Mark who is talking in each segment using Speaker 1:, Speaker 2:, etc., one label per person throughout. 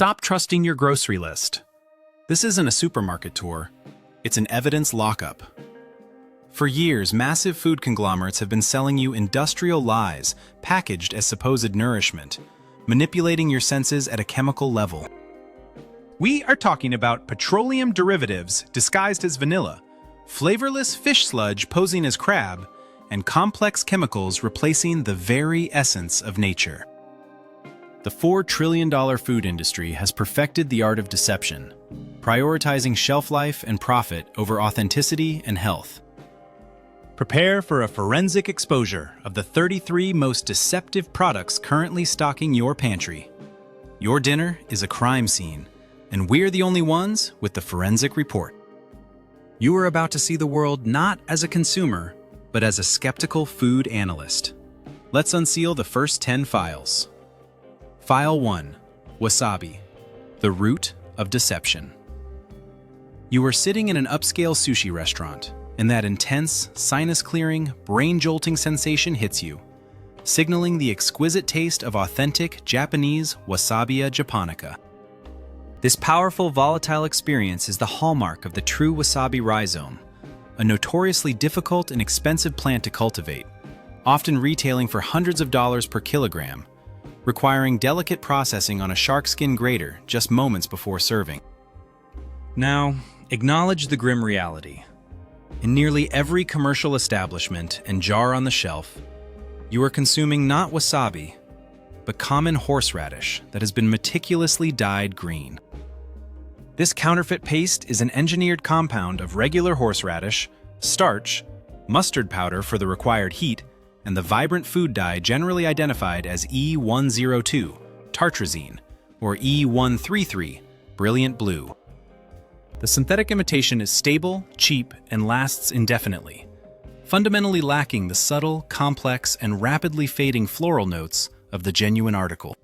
Speaker 1: Stop trusting your grocery list. This isn't a supermarket tour. It's an evidence lockup. For years, massive food conglomerates have been selling you industrial lies packaged as supposed nourishment, manipulating your senses at a chemical level. We are talking about petroleum derivatives disguised as vanilla, flavorless fish sludge posing as crab, and complex chemicals replacing the very essence of nature. The $4 trillion food industry has perfected the art of deception, prioritizing shelf life and profit over authenticity and health. Prepare for a forensic exposure of the 33 most deceptive products currently stocking your pantry. Your dinner is a crime scene, and we're the only ones with the forensic report. You are about to see the world not as a consumer, but as a skeptical food analyst. Let's unseal the first 10 files. File 1. Wasabi, the root of deception. You are sitting in an upscale sushi restaurant, and that intense, sinus-clearing, brain-jolting sensation hits you, signaling the exquisite taste of authentic Japanese Wasabia japonica. This powerful, volatile experience is the hallmark of the true wasabi rhizome, a notoriously difficult and expensive plant to cultivate, often retailing for hundreds of dollars per kilogram, requiring delicate processing on a shark skin grater just moments before serving. Now, acknowledge the grim reality. In nearly every commercial establishment and jar on the shelf, you are consuming not wasabi, but common horseradish that has been meticulously dyed green. This counterfeit paste is an engineered compound of regular horseradish, starch, mustard powder for the required heat, and the vibrant food dye generally identified as E102, tartrazine, or E133, brilliant blue. The synthetic imitation is stable, cheap, and lasts indefinitely, fundamentally lacking the subtle, complex, and rapidly fading floral notes of the genuine article.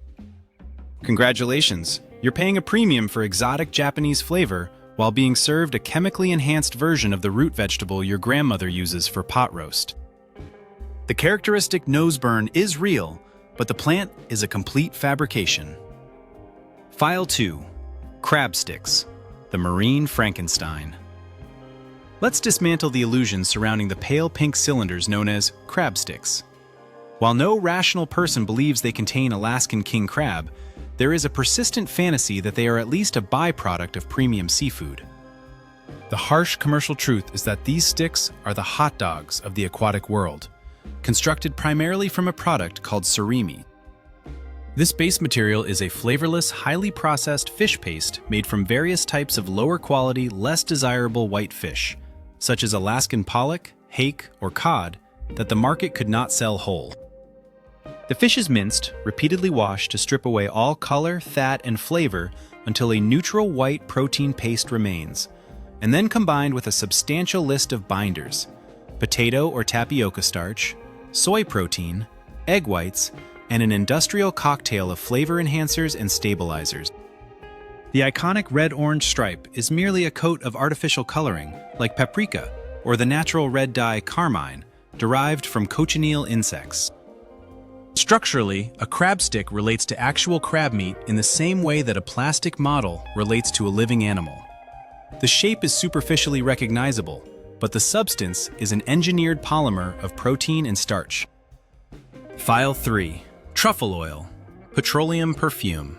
Speaker 1: Congratulations, you're paying a premium for exotic Japanese flavor while being served a chemically enhanced version of the root vegetable your grandmother uses for pot roast. The characteristic nose burn is real, but the plant is a complete fabrication. File 2. Crab sticks, the marine Frankenstein. Let's dismantle the illusions surrounding the pale pink cylinders known as crab sticks. While no rational person believes they contain Alaskan king crab, there is a persistent fantasy that they are at least a byproduct of premium seafood. The harsh commercial truth is that these sticks are the hot dogs of the aquatic world, constructed primarily from a product called surimi. This base material is a flavorless, highly processed fish paste made from various types of lower-quality, less desirable white fish, such as Alaskan pollock, hake, or cod, that the market could not sell whole. The fish is minced, repeatedly washed to strip away all color, fat, and flavor until a neutral white protein paste remains, and then combined with a substantial list of binders: potato or tapioca starch, soy protein, egg whites, and an industrial cocktail of flavor enhancers and stabilizers. The iconic red-orange stripe is merely a coat of artificial coloring, like paprika, or the natural red dye carmine, derived from cochineal insects. Structurally, a crab stick relates to actual crab meat in the same way that a plastic model relates to a living animal. The shape is superficially recognizable, but the substance is an engineered polymer of protein and starch. File 3. Truffle oil, petroleum perfume.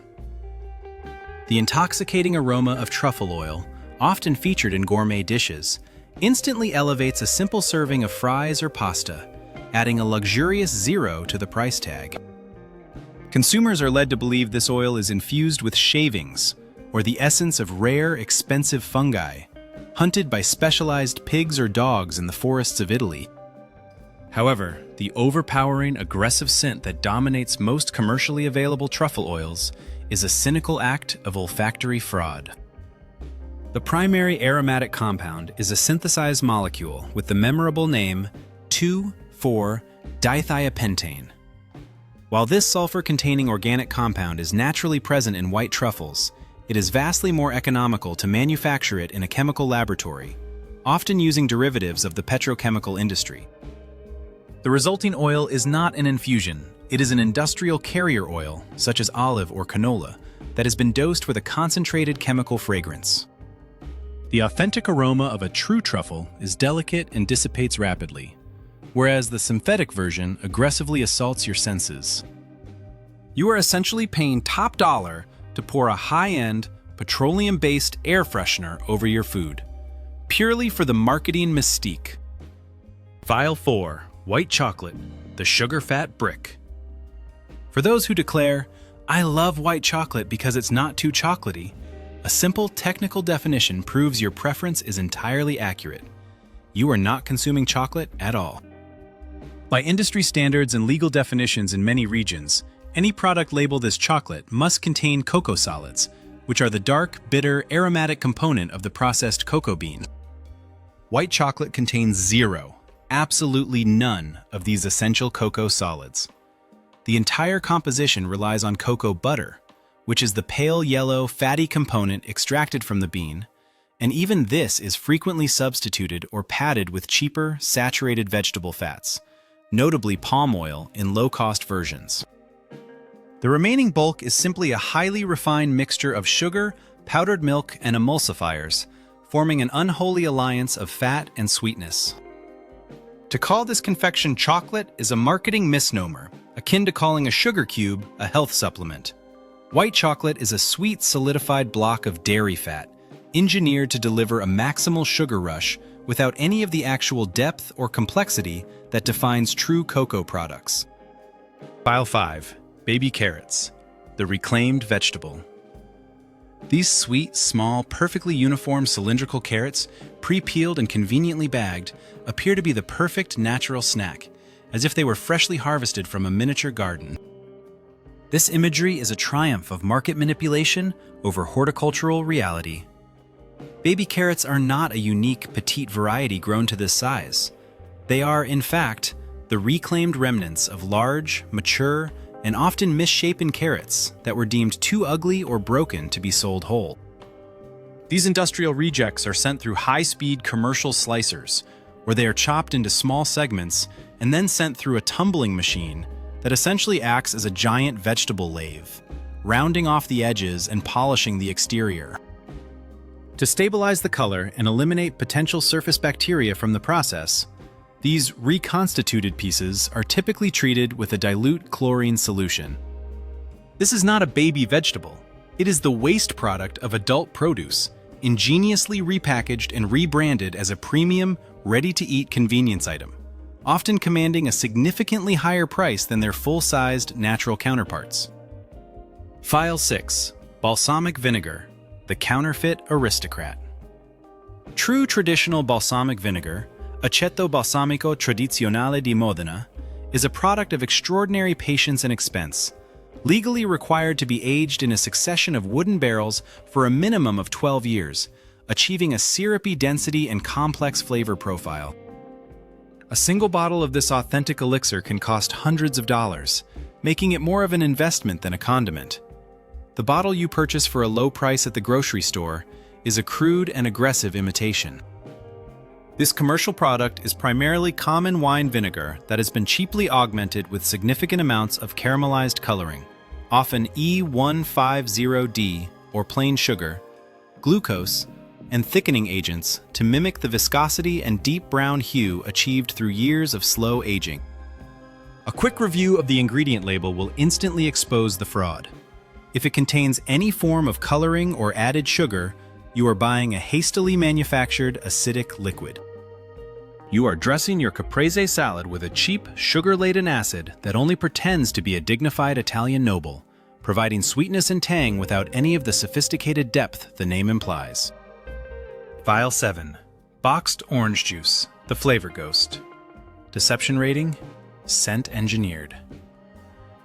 Speaker 1: The intoxicating aroma of truffle oil, often featured in gourmet dishes, instantly elevates a simple serving of fries or pasta, adding a luxurious zero to the price tag. Consumers are led to believe this oil is infused with shavings, or the essence of rare, expensive fungi, hunted by specialized pigs or dogs in the forests of Italy. However, the overpowering, aggressive scent that dominates most commercially available truffle oils is a cynical act of olfactory fraud. The primary aromatic compound is a synthesized molecule with the memorable name 2,4-dithiapentane. While this sulfur-containing organic compound is naturally present in white truffles, it is vastly more economical to manufacture it in a chemical laboratory, often using derivatives of the petrochemical industry. The resulting oil is not an infusion, it is an industrial carrier oil, such as olive or canola, that has been dosed with a concentrated chemical fragrance. The authentic aroma of a true truffle is delicate and dissipates rapidly, whereas the synthetic version aggressively assaults your senses. You are essentially paying top dollar to pour a high-end, petroleum-based air freshener over your food, purely for the marketing mystique. File 4. White chocolate, the sugar-fat brick. For those who declare, "I love white chocolate because it's not too chocolatey," a simple technical definition proves your preference is entirely accurate. You are not consuming chocolate at all. By industry standards and legal definitions in many regions, any product labeled as chocolate must contain cocoa solids, which are the dark, bitter, aromatic component of the processed cocoa bean. White chocolate contains zero, absolutely none, of these essential cocoa solids. The entire composition relies on cocoa butter, which is the pale yellow, fatty component extracted from the bean, and even this is frequently substituted or padded with cheaper, saturated vegetable fats, notably palm oil in low-cost versions. The remaining bulk is simply a highly refined mixture of sugar, powdered milk, and emulsifiers, forming an unholy alliance of fat and sweetness. To call this confection chocolate is a marketing misnomer, akin to calling a sugar cube a health supplement. White chocolate is a sweet, solidified block of dairy fat, engineered to deliver a maximal sugar rush without any of the actual depth or complexity that defines true cocoa products. File 5. Baby carrots, the reclaimed vegetable. These sweet, small, perfectly uniform cylindrical carrots, pre-peeled and conveniently bagged, appear to be the perfect natural snack, as if they were freshly harvested from a miniature garden. This imagery is a triumph of market manipulation over horticultural reality. Baby carrots are not a unique, petite variety grown to this size. They are, in fact, the reclaimed remnants of large, mature, and often misshapen carrots that were deemed too ugly or broken to be sold whole. These industrial rejects are sent through high-speed commercial slicers, where they are chopped into small segments and then sent through a tumbling machine that essentially acts as a giant vegetable lathe, rounding off the edges and polishing the exterior. To stabilize the color and eliminate potential surface bacteria from the process, these reconstituted pieces are typically treated with a dilute chlorine solution. This is not a baby vegetable. It is the waste product of adult produce, ingeniously repackaged and rebranded as a premium, ready-to-eat convenience item, often commanding a significantly higher price than their full-sized natural counterparts. File 6. Balsamic vinegar, the counterfeit aristocrat. True traditional balsamic vinegar, Aceto balsamico tradizionale di Modena, is a product of extraordinary patience and expense, legally required to be aged in a succession of wooden barrels for a minimum of 12 years, achieving a syrupy density and complex flavor profile. A single bottle of this authentic elixir can cost hundreds of dollars, making it more of an investment than a condiment. The bottle you purchase for a low price at the grocery store is a crude and aggressive imitation. This commercial product is primarily common wine vinegar that has been cheaply augmented with significant amounts of caramelized coloring, often E150D or plain sugar, glucose, and thickening agents to mimic the viscosity and deep brown hue achieved through years of slow aging. A quick review of the ingredient label will instantly expose the fraud. If it contains any form of coloring or added sugar, you are buying a hastily manufactured acidic liquid. You are dressing your caprese salad with a cheap, sugar-laden acid that only pretends to be a dignified Italian noble, providing sweetness and tang without any of the sophisticated depth the name implies. File 7. Boxed orange juice, the flavor ghost. Deception rating: scent engineered.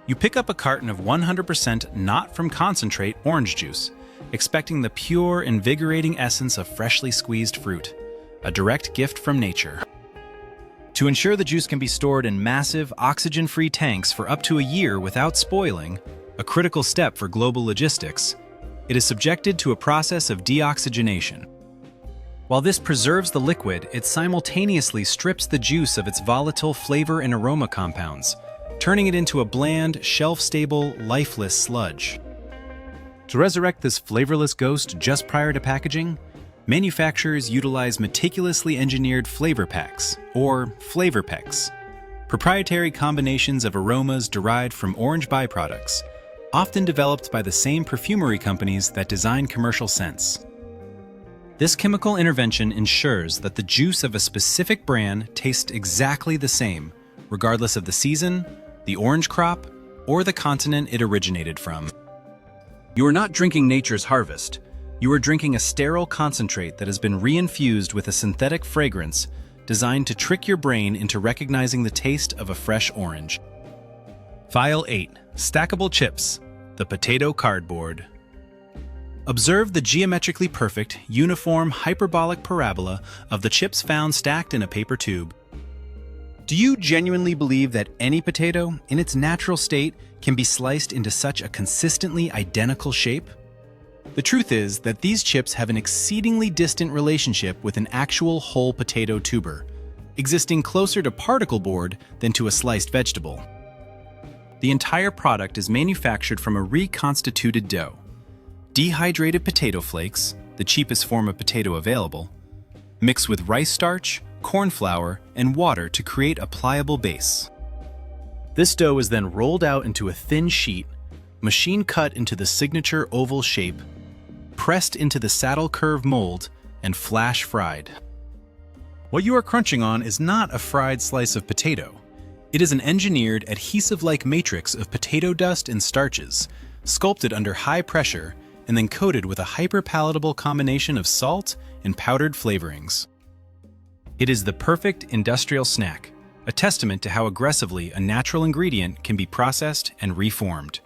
Speaker 1: You pick up a carton of 100% not from concentrate orange juice, expecting the pure, invigorating essence of freshly squeezed fruit, a direct gift from nature. To ensure the juice can be stored in massive, oxygen-free tanks for up to a year without spoiling, a critical step for global logistics, it is subjected to a process of deoxygenation. While this preserves the liquid, it simultaneously strips the juice of its volatile flavor and aroma compounds, turning it into a bland, shelf-stable, lifeless sludge. To resurrect this flavorless ghost just prior to packaging, manufacturers utilize meticulously engineered flavor packs, or flavor pecks, proprietary combinations of aromas derived from orange byproducts, often developed by the same perfumery companies that design commercial scents. This chemical intervention ensures that the juice of a specific brand tastes exactly the same, regardless of the season, the orange crop, or the continent it originated from. You are not drinking nature's harvest. You are drinking a sterile concentrate that has been reinfused with a synthetic fragrance designed to trick your brain into recognizing the taste of a fresh orange. File 8. Stackable chips. The potato cardboard. Observe the geometrically perfect, uniform, hyperbolic parabola of the chips found stacked in a paper tube. Do you genuinely believe that any potato, in its natural state, can be sliced into such a consistently identical shape? The truth is that these chips have an exceedingly distant relationship with an actual whole potato tuber, existing closer to particle board than to a sliced vegetable. The entire product is manufactured from a reconstituted dough. Dehydrated potato flakes, the cheapest form of potato available, mixed with rice starch, corn flour, and water to create a pliable base. This dough is then rolled out into a thin sheet, machine cut into the signature oval shape, pressed into the saddle curve mold, and flash fried. What you are crunching on is not a fried slice of potato. It is an engineered, adhesive-like matrix of potato dust and starches, sculpted under high pressure and then coated with a hyper-palatable combination of salt and powdered flavorings. It is the perfect industrial snack, a testament to how aggressively a natural ingredient can be processed and reformed.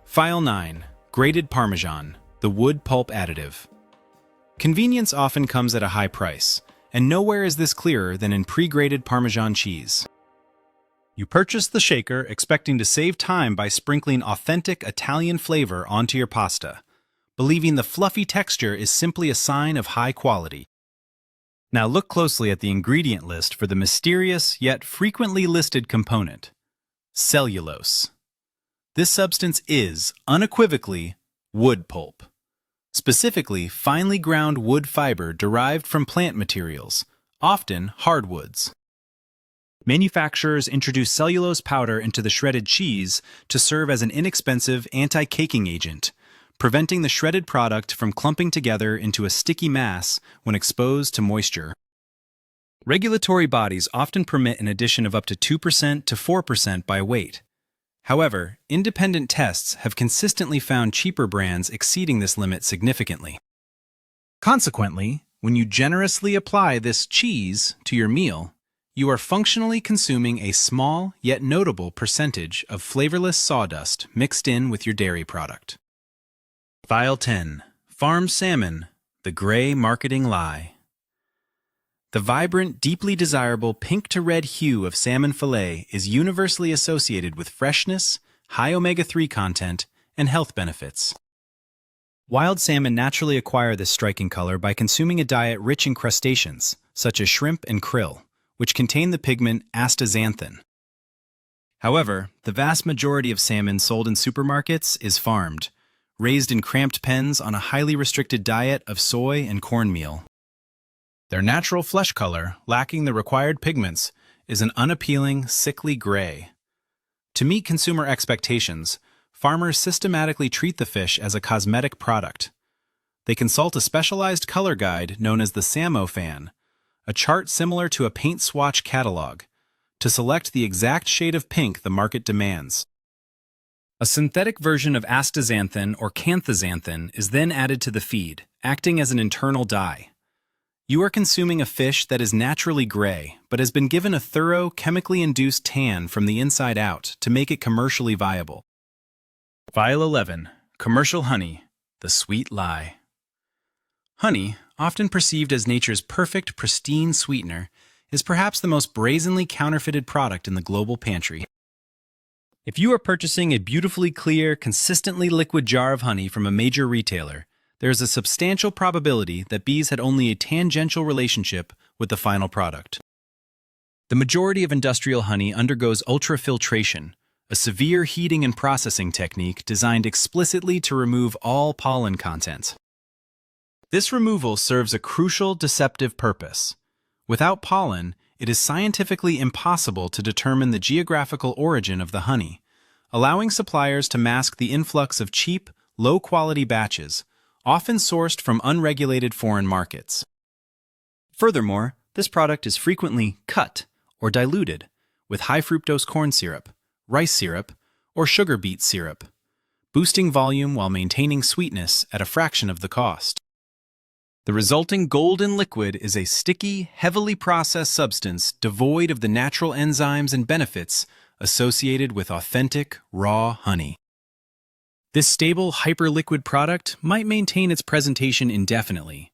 Speaker 1: File 9. Grated Parmesan, the wood pulp additive. Convenience often comes at a high price, and nowhere is this clearer than in pre-grated Parmesan cheese. You purchase the shaker expecting to save time by sprinkling authentic Italian flavor onto your pasta, believing the fluffy texture is simply a sign of high quality. Now look closely at the ingredient list for the mysterious yet frequently listed component: cellulose. This substance is, unequivocally, wood pulp, specifically finely ground wood fiber derived from plant materials, often hardwoods. Manufacturers introduce cellulose powder into the shredded cheese to serve as an inexpensive anti-caking agent, preventing the shredded product from clumping together into a sticky mass when exposed to moisture. Regulatory bodies often permit an addition of up to 2% to 4% by weight. However, independent tests have consistently found cheaper brands exceeding this limit significantly. Consequently, when you generously apply this cheese to your meal, you are functionally consuming a small yet notable percentage of flavorless sawdust mixed in with your dairy product. File 10. Farm salmon, the gray marketing lie. The vibrant, deeply desirable pink to red hue of salmon fillet is universally associated with freshness, high omega-3 content, and health benefits. Wild salmon naturally acquire this striking color by consuming a diet rich in crustaceans, such as shrimp and krill, which contain the pigment astaxanthin. However, the vast majority of salmon sold in supermarkets is farmed, raised in cramped pens on a highly restricted diet of soy and cornmeal. Their natural flesh color, lacking the required pigments, is an unappealing, sickly gray. To meet consumer expectations, farmers systematically treat the fish as a cosmetic product. They consult a specialized color guide known as the Samofan, a chart similar to a paint swatch catalog, to select the exact shade of pink the market demands. A synthetic version of astaxanthin or canthaxanthin is then added to the feed, acting as an internal dye. You are consuming a fish that is naturally gray, but has been given a thorough, chemically induced tan from the inside out to make it commercially viable. File 11. Commercial honey, the sweet lie. Honey, often perceived as nature's perfect, pristine sweetener, is perhaps the most brazenly counterfeited product in the global pantry. If you are purchasing a beautifully clear, consistently liquid jar of honey from a major retailer, there is a substantial probability that bees had only a tangential relationship with the final product. The majority of industrial honey undergoes ultrafiltration, a severe heating and processing technique designed explicitly to remove all pollen content. This removal serves a crucial deceptive purpose. Without pollen, it is scientifically impossible to determine the geographical origin of the honey, allowing suppliers to mask the influx of cheap, low-quality batches, often sourced from unregulated foreign markets. Furthermore, this product is frequently cut or diluted with high-fructose corn syrup, rice syrup, or sugar beet syrup, boosting volume while maintaining sweetness at a fraction of the cost. The resulting golden liquid is a sticky, heavily processed substance devoid of the natural enzymes and benefits associated with authentic, raw honey. This stable, hyperliquid product might maintain its presentation indefinitely,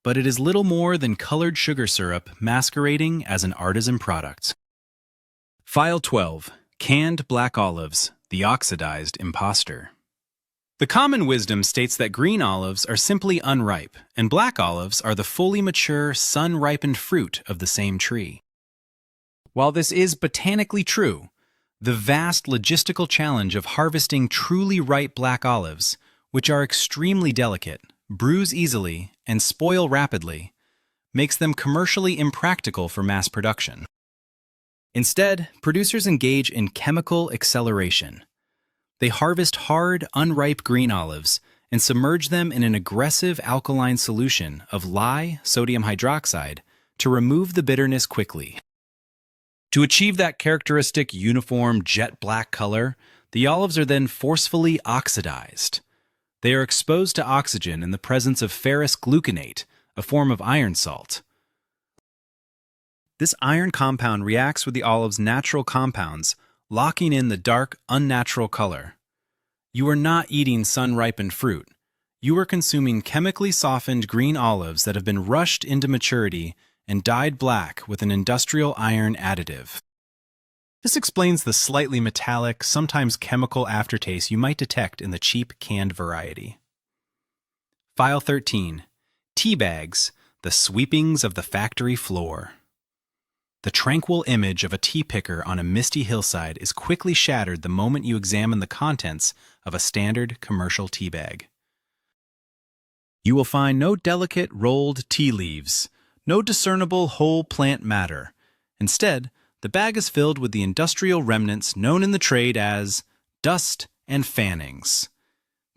Speaker 1: but it is little more than colored sugar syrup masquerading as an artisan product. File 12. Canned black olives, the oxidized imposter. The common wisdom states that green olives are simply unripe, and black olives are the fully mature, sun-ripened fruit of the same tree. While this is botanically true, the vast logistical challenge of harvesting truly ripe black olives, which are extremely delicate, bruise easily, and spoil rapidly, makes them commercially impractical for mass production. Instead, producers engage in chemical acceleration. They harvest hard, unripe green olives and submerge them in an aggressive alkaline solution of lye, sodium hydroxide, to remove the bitterness quickly. To achieve that characteristic uniform jet black color, the olives are then forcefully oxidized. They are exposed to oxygen in the presence of ferrous gluconate, a form of iron salt. This iron compound reacts with the olive's natural compounds, locking in the dark, unnatural color. You are not eating sun-ripened fruit. You are consuming chemically softened green olives that have been rushed into maturity and dyed black with an industrial iron additive. This explains the slightly metallic, sometimes chemical aftertaste you might detect in the cheap canned variety. File 13. Tea bags, the sweepings of the factory floor. The tranquil image of a tea picker on a misty hillside is quickly shattered the moment you examine the contents of a standard commercial tea bag. You will find no delicate rolled tea leaves, no discernible whole plant matter. Instead, the bag is filled with the industrial remnants known in the trade as dust and fannings.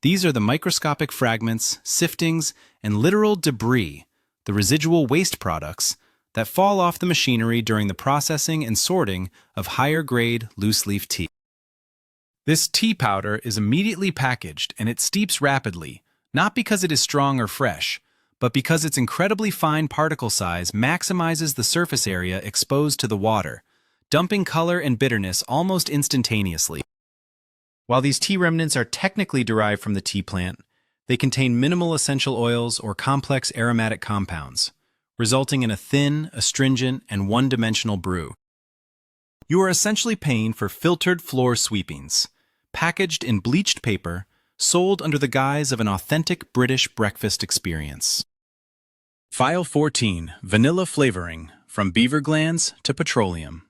Speaker 1: These are the microscopic fragments, siftings, and literal debris, the residual waste products, that fall off the machinery during the processing and sorting of higher-grade loose-leaf tea. This tea powder is immediately packaged and it steeps rapidly, not because it is strong or fresh, but because its incredibly fine particle size maximizes the surface area exposed to the water, dumping color and bitterness almost instantaneously. While these tea remnants are technically derived from the tea plant, they contain minimal essential oils or complex aromatic compounds, resulting in a thin, astringent, and one-dimensional brew. You are essentially paying for filtered floor sweepings, packaged in bleached paper, sold under the guise of an authentic British breakfast experience. File 14. Vanilla flavoring, from beaver glands to petroleum.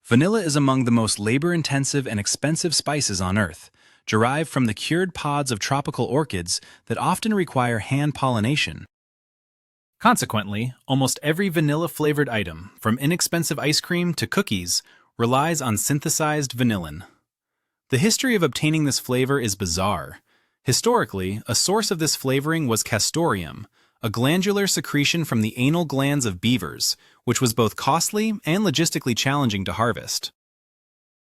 Speaker 1: Vanilla is among the most labor-intensive and expensive spices on Earth, derived from the cured pods of tropical orchids that often require hand pollination. Consequently, almost every vanilla-flavored item, from inexpensive ice cream to cookies, relies on synthesized vanillin. The history of obtaining this flavor is bizarre. Historically, a source of this flavoring was castoreum, a glandular secretion from the anal glands of beavers, which was both costly and logistically challenging to harvest.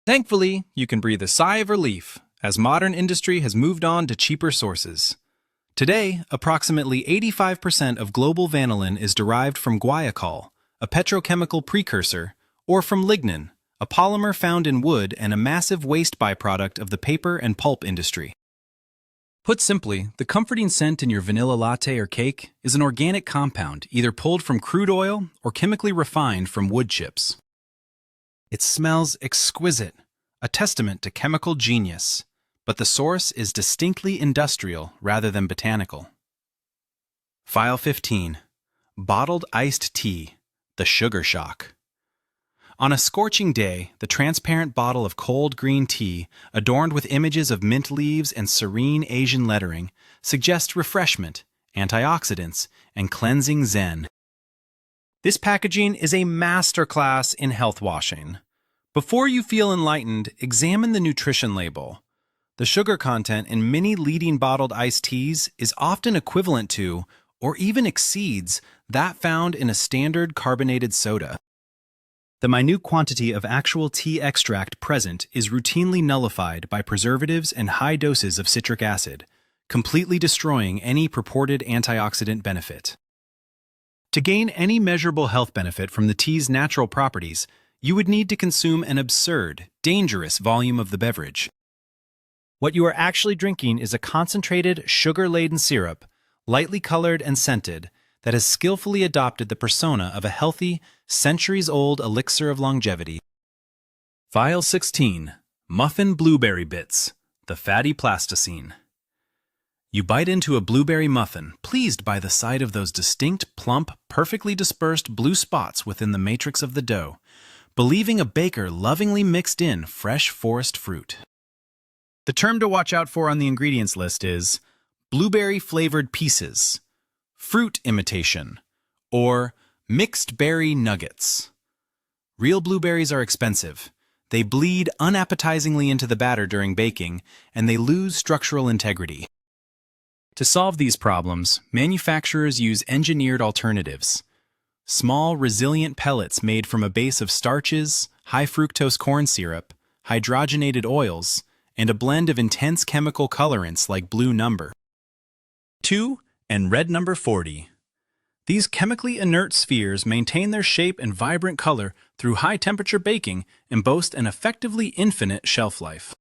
Speaker 1: Thankfully, you can breathe a sigh of relief, as modern industry has moved on to cheaper sources. Today, approximately 85% of global vanillin is derived from guaiacol, a petrochemical precursor, or from lignin, a polymer found in wood and a massive waste byproduct of the paper and pulp industry. Put simply, the comforting scent in your vanilla latte or cake is an organic compound either pulled from crude oil or chemically refined from wood chips. It smells exquisite, a testament to chemical genius, but the source is distinctly industrial rather than botanical. File 15. Bottled iced tea, the sugar shock. On a scorching day, the transparent bottle of cold green tea, adorned with images of mint leaves and serene Asian lettering, suggests refreshment, antioxidants, and cleansing zen. This packaging is a masterclass in health washing. Before you feel enlightened, examine the nutrition label. The sugar content in many leading bottled iced teas is often equivalent to, or even exceeds, that found in a standard carbonated soda. The minute quantity of actual tea extract present is routinely nullified by preservatives and high doses of citric acid, completely destroying any purported antioxidant benefit. To gain any measurable health benefit from the tea's natural properties, you would need to consume an absurd, dangerous volume of the beverage. What you are actually drinking is a concentrated, sugar-laden syrup, lightly colored and scented, that has skillfully adopted the persona of a healthy, centuries-old elixir of longevity. File 16. Muffin Blueberry Bits, the fatty plasticine. You bite into a blueberry muffin, pleased by the sight of those distinct, plump, perfectly dispersed blue spots within the matrix of the dough, believing a baker lovingly mixed in fresh forest fruit. The term to watch out for on the ingredients list is blueberry-flavored pieces, fruit imitation, or mixed berry nuggets. Real blueberries are expensive. They bleed unappetizingly into the batter during baking, and they lose structural integrity. To solve these problems, manufacturers use engineered alternatives. Small, resilient pellets made from a base of starches, high-fructose corn syrup, hydrogenated oils, and a blend of intense chemical colorants like blue number 2 and red number 40. These chemically inert spheres maintain their shape and vibrant color through high-temperature baking and boast an effectively infinite shelf life.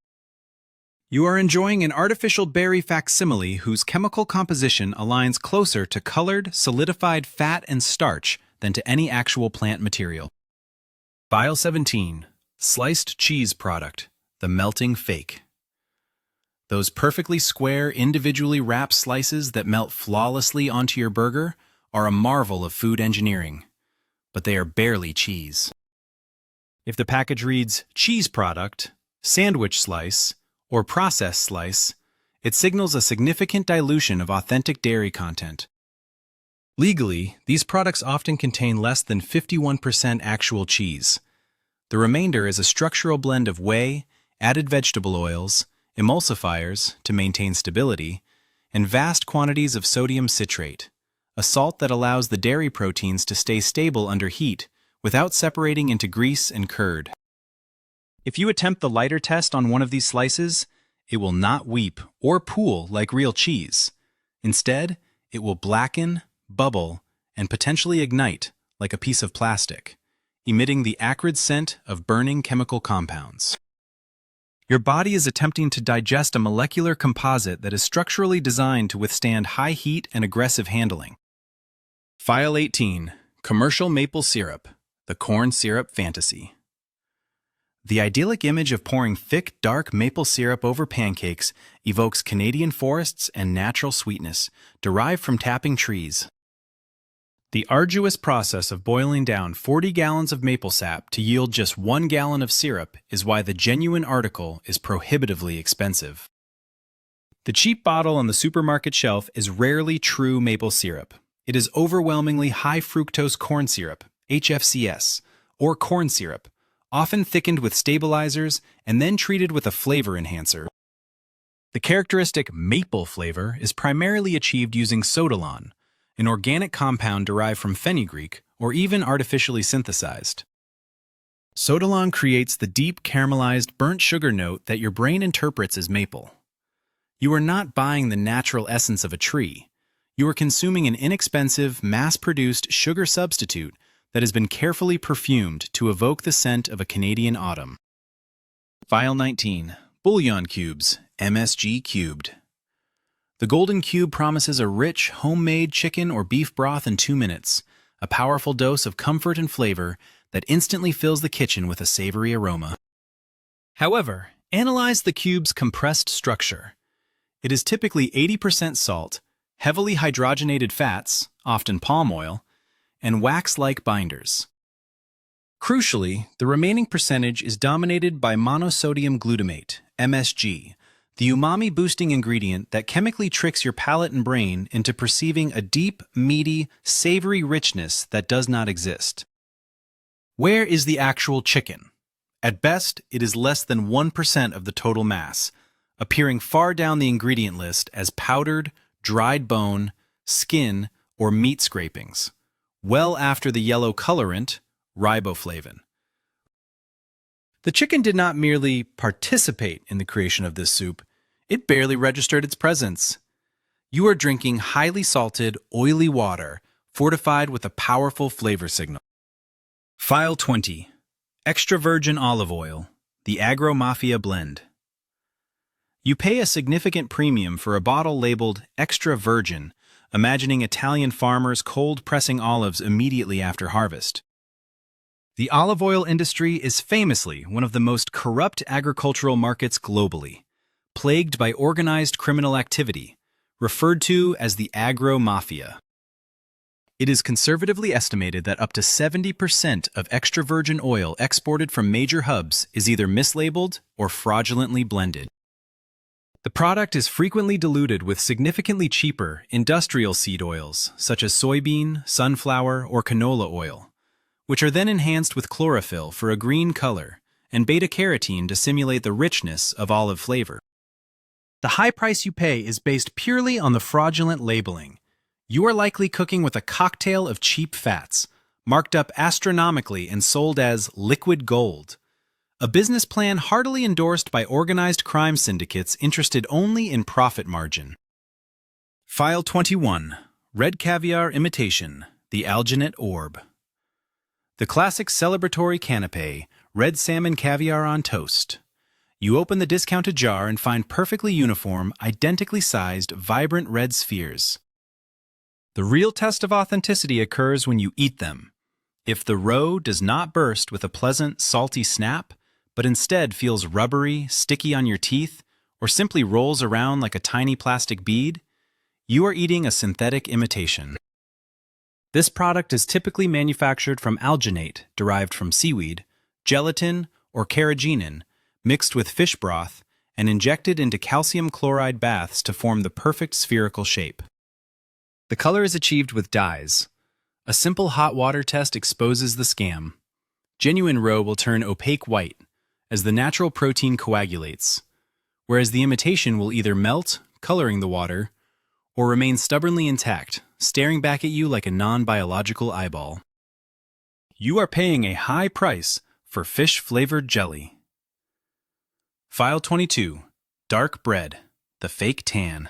Speaker 1: You are enjoying an artificial berry facsimile whose chemical composition aligns closer to colored, solidified fat and starch than to any actual plant material. File 17. Sliced cheese product, the melting fake. Those perfectly square, individually wrapped slices that melt flawlessly onto your burger are a marvel of food engineering, but they are barely cheese. If the package reads cheese product, sandwich slice, or processed slice, it signals a significant dilution of authentic dairy content. Legally, these products often contain less than 51% actual cheese. The remainder is a structural blend of whey, added vegetable oils, emulsifiers to maintain stability, and vast quantities of sodium citrate, a salt that allows the dairy proteins to stay stable under heat without separating into grease and curd. If you attempt the lighter test on one of these slices, it will not weep or pool like real cheese. Instead, it will blacken, bubble, and potentially ignite like a piece of plastic, emitting the acrid scent of burning chemical compounds. Your body is attempting to digest a molecular composite that is structurally designed to withstand high heat and aggressive handling. File 18. Commercial maple syrup, the corn syrup fantasy. The idyllic image of pouring thick, dark maple syrup over pancakes evokes Canadian forests and natural sweetness derived from tapping trees. The arduous process of boiling down 40 gallons of maple sap to yield just 1 gallon of syrup is why the genuine article is prohibitively expensive. The cheap bottle on the supermarket shelf is rarely true maple syrup. It is overwhelmingly high fructose corn syrup, HFCS, or corn syrup, often thickened with stabilizers and then treated with a flavor enhancer. The characteristic maple flavor is primarily achieved using sotalon, an organic compound derived from fenugreek or even artificially synthesized. Sotalon creates the deep caramelized burnt sugar note that your brain interprets as maple. You are not buying the natural essence of a tree. You are consuming an inexpensive, mass-produced sugar substitute that has been carefully perfumed to evoke the scent of a Canadian autumn. File 19. Bouillon cubes, MSG cubed. The golden cube promises a rich, homemade chicken or beef broth in 2 minutes, a powerful dose of comfort and flavor that instantly fills the kitchen with a savory aroma. However, analyze the cube's compressed structure. It is typically 80% salt, heavily hydrogenated fats, often palm oil, and wax-like binders. Crucially, the remaining percentage is dominated by monosodium glutamate, MSG, the umami-boosting ingredient that chemically tricks your palate and brain into perceiving a deep, meaty, savory richness that does not exist. Where is the actual chicken? At best, it is less than 1% of the total mass, appearing far down the ingredient list as powdered, dried bone, skin, or meat scrapings, well after the yellow colorant, riboflavin. The chicken did not merely participate in the creation of this soup, it barely registered its presence. You are drinking highly salted, oily water, fortified with a powerful flavor signal. File 20. Extra virgin olive oil, the Agro-Mafia blend. You pay a significant premium for a bottle labeled extra virgin, imagining Italian farmers cold-pressing olives immediately after harvest. The olive oil industry is famously one of the most corrupt agricultural markets globally, plagued by organized criminal activity, referred to as the agro-mafia. It is conservatively estimated that up to 70% of extra virgin oil exported from major hubs is either mislabeled or fraudulently blended. The product is frequently diluted with significantly cheaper industrial seed oils such as soybean, sunflower, or canola oil, which are then enhanced with chlorophyll for a green color and beta-carotene to simulate the richness of olive flavor. The high price you pay is based purely on the fraudulent labeling. You are likely cooking with a cocktail of cheap fats, marked up astronomically and sold as liquid gold, a business plan heartily endorsed by organized crime syndicates interested only in profit margin. File 21. Red Caviar Imitation, the Alginate Orb. The classic celebratory canapé, red salmon caviar on toast. You open the discounted jar and find perfectly uniform, identically sized, vibrant red spheres. The real test of authenticity occurs when you eat them. If the roe does not burst with a pleasant, salty snap, but instead feels rubbery, sticky on your teeth, or simply rolls around like a tiny plastic bead, you are eating a synthetic imitation. This product is typically manufactured from alginate, derived from seaweed, gelatin, or carrageenan, mixed with fish broth, and injected into calcium chloride baths to form the perfect spherical shape. The color is achieved with dyes. A simple hot water test exposes the scam. Genuine roe will turn opaque white, as the natural protein coagulates, whereas the imitation will either melt, coloring the water, or remain stubbornly intact, staring back at you like a non-biological eyeball. You are paying a high price for fish-flavored jelly. File 22. Dark bread, the fake tan.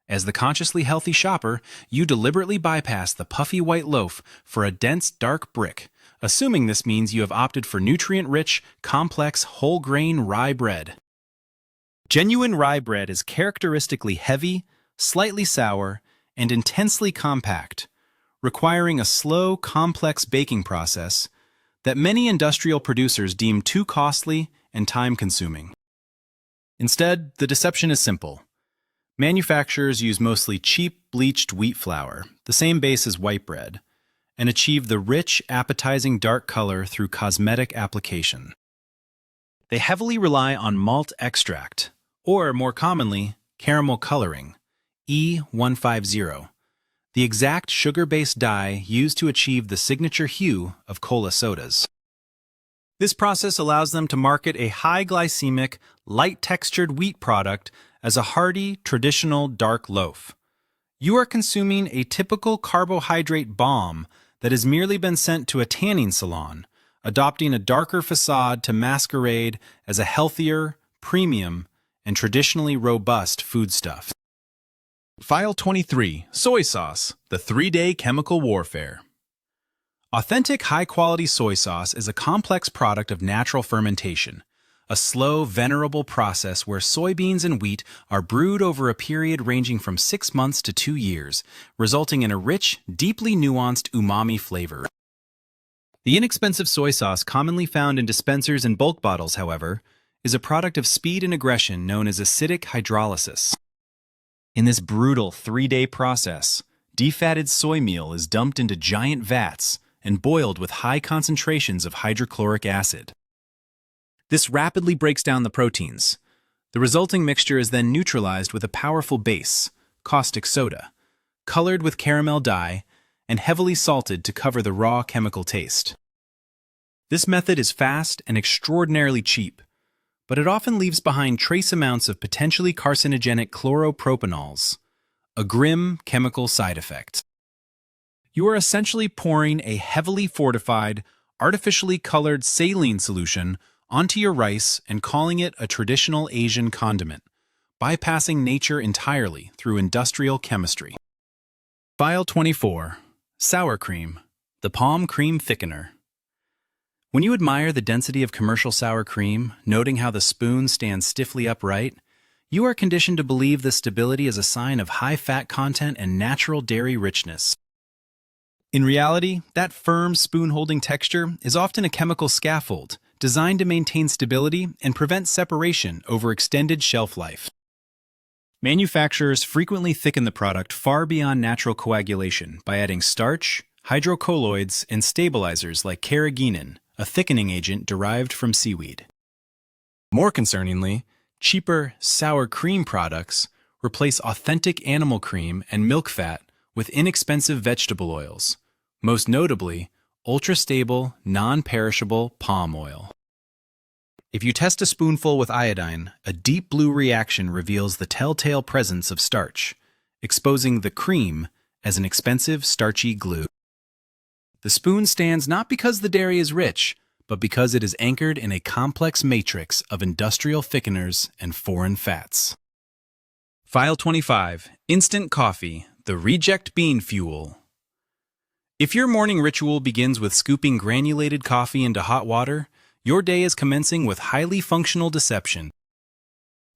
Speaker 1: As the consciously healthy shopper, you deliberately bypass the puffy white loaf for a dense dark brick, assuming this means you have opted for nutrient-rich, complex, whole-grain rye bread. Genuine rye bread is characteristically heavy, slightly sour, and intensely compact, requiring a slow, complex baking process that many industrial producers deem too costly and time-consuming. Instead, the deception is simple. Manufacturers use mostly cheap, bleached wheat flour, the same base as white bread, and achieve the rich, appetizing dark color through cosmetic application. They heavily rely on malt extract, or more commonly, caramel coloring, E150, the exact sugar-based dye used to achieve the signature hue of cola sodas. This process allows them to market a high-glycemic, light-textured wheat product as a hearty, traditional dark loaf. You are consuming a typical carbohydrate bomb that has merely been sent to a tanning salon, adopting a darker facade to masquerade as a healthier, premium, and traditionally robust foodstuff. File 23. Soy sauce, the 3-day chemical warfare. Authentic high-quality soy sauce is a complex product of natural fermentation, a slow, venerable process where soybeans and wheat are brewed over a period ranging from 6 months to 2 years, resulting in a rich, deeply nuanced umami flavor. The inexpensive soy sauce commonly found in dispensers and bulk bottles, however, is a product of speed and aggression known as acidic hydrolysis. In this brutal 3-day process, defatted soy meal is dumped into giant vats and boiled with high concentrations of hydrochloric acid. This rapidly breaks down the proteins. The resulting mixture is then neutralized with a powerful base, caustic soda, colored with caramel dye, and heavily salted to cover the raw chemical taste. This method is fast and extraordinarily cheap, but it often leaves behind trace amounts of potentially carcinogenic chloropropanols, a grim chemical side effect. You are essentially pouring a heavily fortified, artificially colored saline solution onto your rice and calling it a traditional Asian condiment, bypassing nature entirely through industrial chemistry. File 24. Sour cream, the palm cream thickener. When you admire the density of commercial sour cream, noting how the spoon stands stiffly upright, you are conditioned to believe this stability is a sign of high fat content and natural dairy richness. In reality, that firm spoon-holding texture is often a chemical scaffold designed to maintain stability and prevent separation over extended shelf life. Manufacturers frequently thicken the product far beyond natural coagulation by adding starch, hydrocolloids, and stabilizers like carrageenan, a thickening agent derived from seaweed. More concerningly, cheaper sour cream products replace authentic animal cream and milk fat with inexpensive vegetable oils, most notably ultra-stable, non-perishable palm oil. If you test a spoonful with iodine, a deep blue reaction reveals the telltale presence of starch, exposing the cream as an expensive, starchy glue. The spoon stands not because the dairy is rich, but because it is anchored in a complex matrix of industrial thickeners and foreign fats. File 25. Instant coffee, the reject bean fuel. If your morning ritual begins with scooping granulated coffee into hot water, your day is commencing with highly functional deception.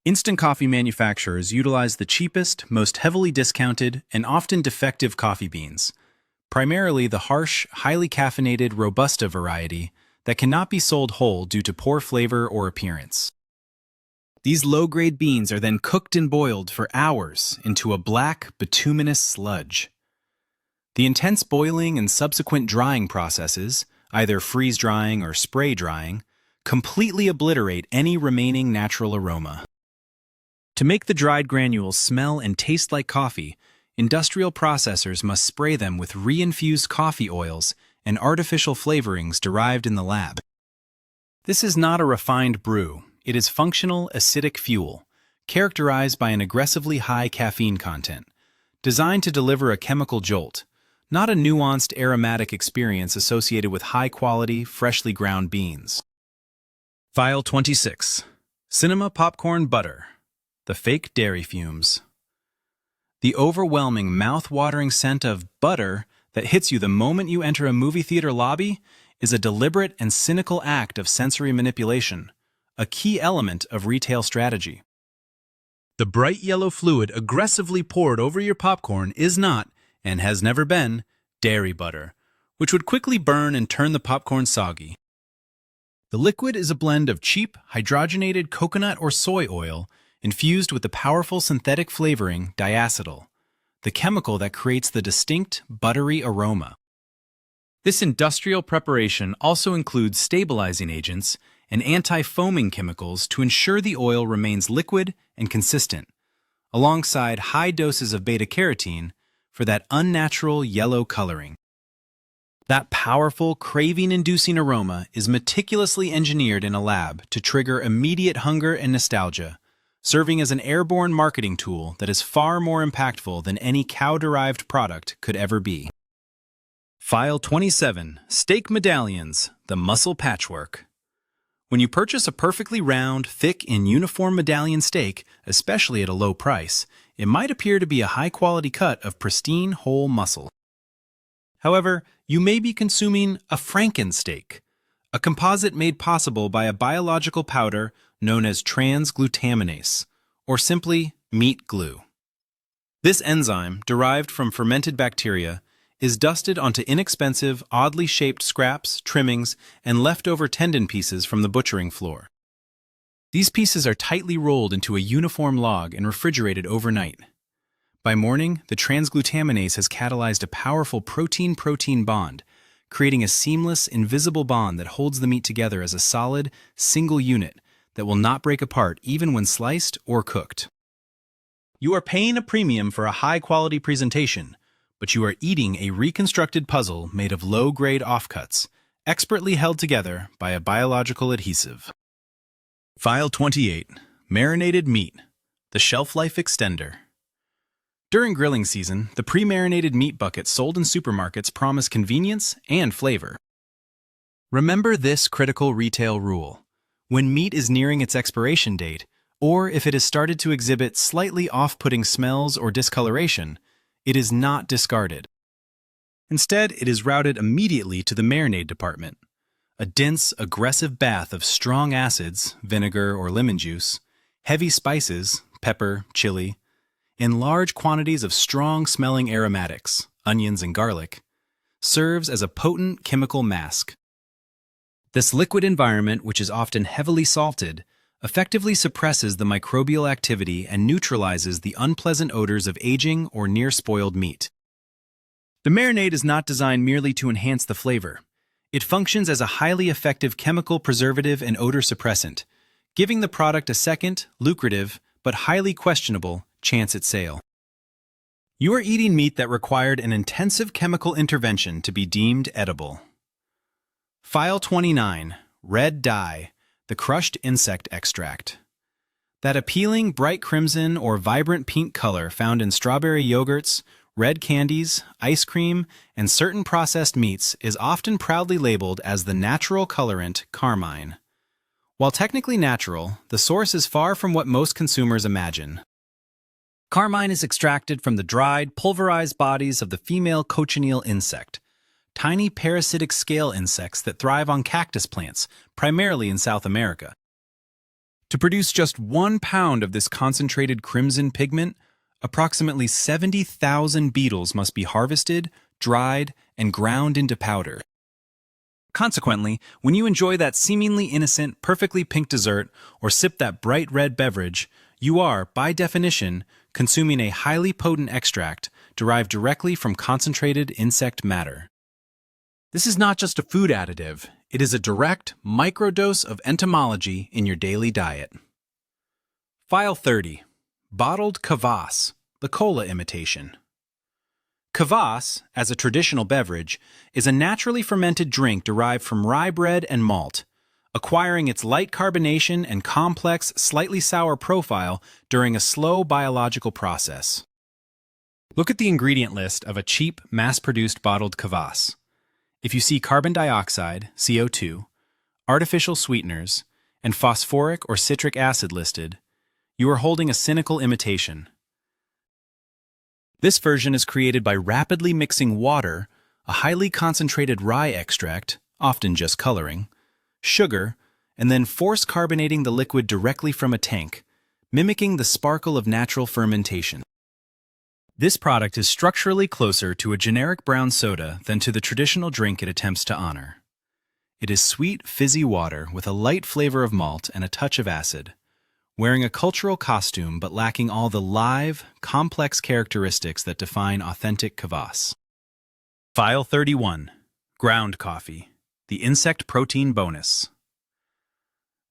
Speaker 1: Instant coffee manufacturers utilize the cheapest, most heavily discounted, and often defective coffee beans, primarily the harsh, highly caffeinated Robusta variety that cannot be sold whole due to poor flavor or appearance. These low-grade beans are then cooked and boiled for hours into a black, bituminous sludge. The intense boiling and subsequent drying processes, either freeze-drying or spray-drying, completely obliterate any remaining natural aroma. To make the dried granules smell and taste like coffee, industrial processors must spray them with reinfused coffee oils and artificial flavorings derived in the lab. This is not a refined brew. It is functional acidic fuel, characterized by an aggressively high caffeine content, designed to deliver a chemical jolt, not a nuanced aromatic experience associated with high-quality, freshly ground beans. File 26. Cinema popcorn butter, the fake dairy fumes. The overwhelming, mouth-watering scent of butter that hits you the moment you enter a movie theater lobby is a deliberate and cynical act of sensory manipulation, a key element of retail strategy. The bright yellow fluid aggressively poured over your popcorn is not, and has never been, dairy butter, which would quickly burn and turn the popcorn soggy. The liquid is a blend of cheap, hydrogenated coconut or soy oil infused with the powerful synthetic flavoring diacetyl, the chemical that creates the distinct, buttery aroma. This industrial preparation also includes stabilizing agents and anti-foaming chemicals to ensure the oil remains liquid and consistent, alongside high doses of beta-carotene for that unnatural yellow coloring. That powerful, craving-inducing aroma is meticulously engineered in a lab to trigger immediate hunger and nostalgia, serving as an airborne marketing tool that is far more impactful than any cow-derived product could ever be. File 27. Steak medallions, the muscle patchwork. When you purchase a perfectly round, thick, and uniform medallion steak, especially at a low price, it might appear to be a high-quality cut of pristine whole muscle. However, you may be consuming a Frankensteak, a composite made possible by a biological powder known as trans-glutaminase, or simply meat glue. This enzyme, derived from fermented bacteria, is dusted onto inexpensive, oddly shaped scraps, trimmings, and leftover tendon pieces from the butchering floor. These pieces are tightly rolled into a uniform log and refrigerated overnight. By morning, the transglutaminase has catalyzed a powerful protein-protein bond, creating a seamless, invisible bond that holds the meat together as a solid, single unit that will not break apart even when sliced or cooked. You are paying a premium for a high-quality presentation, but you are eating a reconstructed puzzle made of low-grade offcuts, expertly held together by a biological adhesive. File 28. Marinated meat, the shelf life extender. During grilling season, the pre-marinated meat buckets sold in supermarkets promise convenience and flavor. Remember this critical retail rule. When meat is nearing its expiration date, or if it has started to exhibit slightly off-putting smells or discoloration, it is not discarded. Instead, it is routed immediately to the marinade department. A dense, aggressive bath of strong acids, vinegar or lemon juice, heavy spices, pepper, chili, and large quantities of strong-smelling aromatics, onions and garlic, serves as a potent chemical mask. This liquid environment, which is often heavily salted, effectively suppresses the microbial activity and neutralizes the unpleasant odors of aging or near-spoiled meat. The marinade is not designed merely to enhance the flavor. It functions as a highly effective chemical preservative and odor suppressant, giving the product a second, lucrative, but highly questionable chance at sale. You are eating meat that required an intensive chemical intervention to be deemed edible. File 29. Red dye, the crushed insect extract. That appealing bright crimson or vibrant pink color found in strawberry yogurts, red candies, ice cream, and certain processed meats is often proudly labeled as the natural colorant carmine. While technically natural, the source is far from what most consumers imagine. Carmine is extracted from the dried, pulverized bodies of the female cochineal insect, tiny parasitic scale insects that thrive on cactus plants, primarily in South America. To produce just 1 pound of this concentrated crimson pigment, approximately 70,000 beetles must be harvested, dried, and ground into powder. Consequently, when you enjoy that seemingly innocent, perfectly pink dessert or sip that bright red beverage, you are, by definition, consuming a highly potent extract derived directly from concentrated insect matter. This is not just a food additive, it is a direct microdose of entomology in your daily diet. File 30. Bottled kvass, the cola imitation. Kvass, as a traditional beverage, is a naturally fermented drink derived from rye bread and malt, acquiring its light carbonation and complex, slightly sour profile during a slow biological process. Look at the ingredient list of a cheap, mass-produced bottled kvass. If you see carbon dioxide, CO2, artificial sweeteners, and phosphoric or citric acid listed, you are holding a cynical imitation. This version is created by rapidly mixing water, a highly concentrated rye extract, often just coloring, sugar, and then force carbonating the liquid directly from a tank, mimicking the sparkle of natural fermentation. This product is structurally closer to a generic brown soda than to the traditional drink it attempts to honor. It is sweet, fizzy water with a light flavor of malt and a touch of acid, wearing a cultural costume but lacking all the live, complex characteristics that define authentic kvass. File 31. Ground coffee, the insect protein bonus.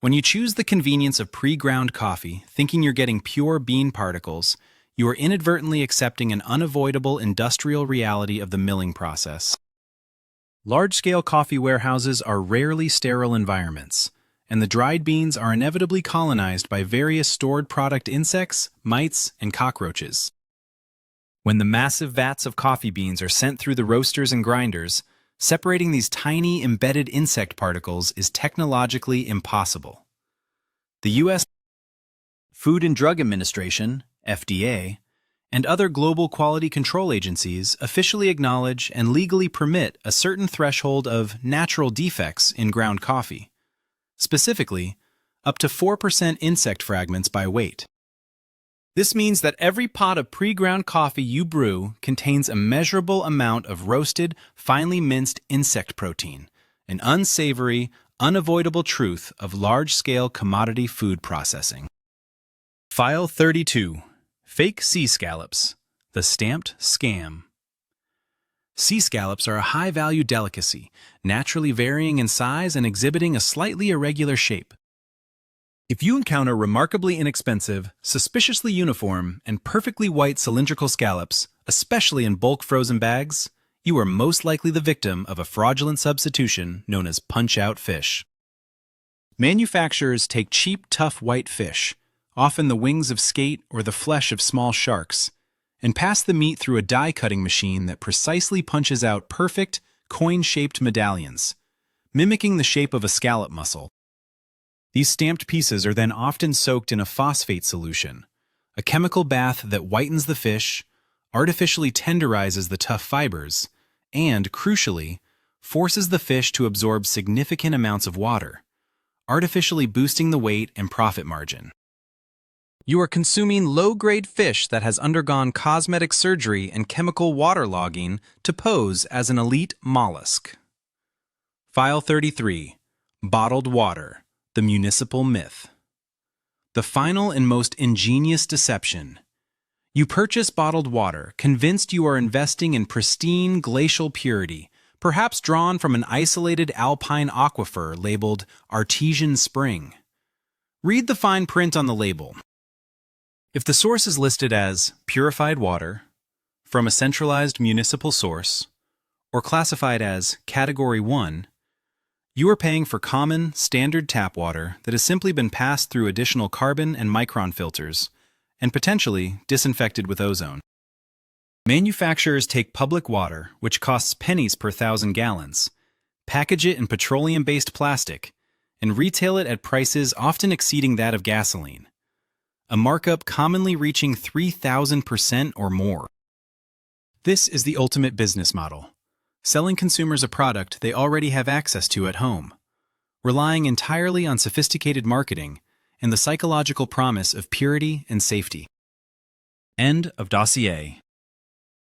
Speaker 1: When you choose the convenience of pre-ground coffee, thinking you're getting pure bean particles, you are inadvertently accepting an unavoidable industrial reality of the milling process. Large-scale coffee warehouses are rarely sterile environments, and the dried beans are inevitably colonized by various stored product insects, mites, and cockroaches. When the massive vats of coffee beans are sent through the roasters and grinders, separating these tiny embedded insect particles is technologically impossible. The U.S. Food and Drug Administration, FDA, and other global quality control agencies officially acknowledge and legally permit a certain threshold of natural defects in ground coffee, specifically, up to 4% insect fragments by weight. This means that every pot of pre-ground coffee you brew contains a measurable amount of roasted, finely minced insect protein, an unsavory, unavoidable truth of large-scale commodity food processing. File 32. Fake sea scallops, the stamped scam. Sea scallops are a high-value delicacy, naturally varying in size and exhibiting a slightly irregular shape. If you encounter remarkably inexpensive, suspiciously uniform, and perfectly white cylindrical scallops, especially in bulk frozen bags, you are most likely the victim of a fraudulent substitution known as punch-out fish. Manufacturers take cheap, tough white fish, often the wings of skate or the flesh of small sharks, and pass the meat through a die-cutting machine that precisely punches out perfect, coin-shaped medallions, mimicking the shape of a scallop mussel. These stamped pieces are then often soaked in a phosphate solution, a chemical bath that whitens the fish, artificially tenderizes the tough fibers, and, crucially, forces the fish to absorb significant amounts of water, artificially boosting the weight and profit margin. You are consuming low-grade fish that has undergone cosmetic surgery and chemical waterlogging to pose as an elite mollusk. File 33. Bottled water, the municipal myth. The final and most ingenious deception. You purchase bottled water, convinced you are investing in pristine glacial purity, perhaps drawn from an isolated alpine aquifer labeled Artesian Spring. Read the fine print on the label. If the source is listed as purified water, from a centralized municipal source, or classified as Category 1, you are paying for common, standard tap water that has simply been passed through additional carbon and micron filters, and potentially disinfected with ozone. Manufacturers take public water, which costs pennies per 1,000 gallons, package it in petroleum-based plastic, and retail it at prices often exceeding that of gasoline, a markup commonly reaching 3,000% or more. This is the ultimate business model, selling consumers a product they already have access to at home, relying entirely on sophisticated marketing and the psychological promise of purity and safety. End of dossier.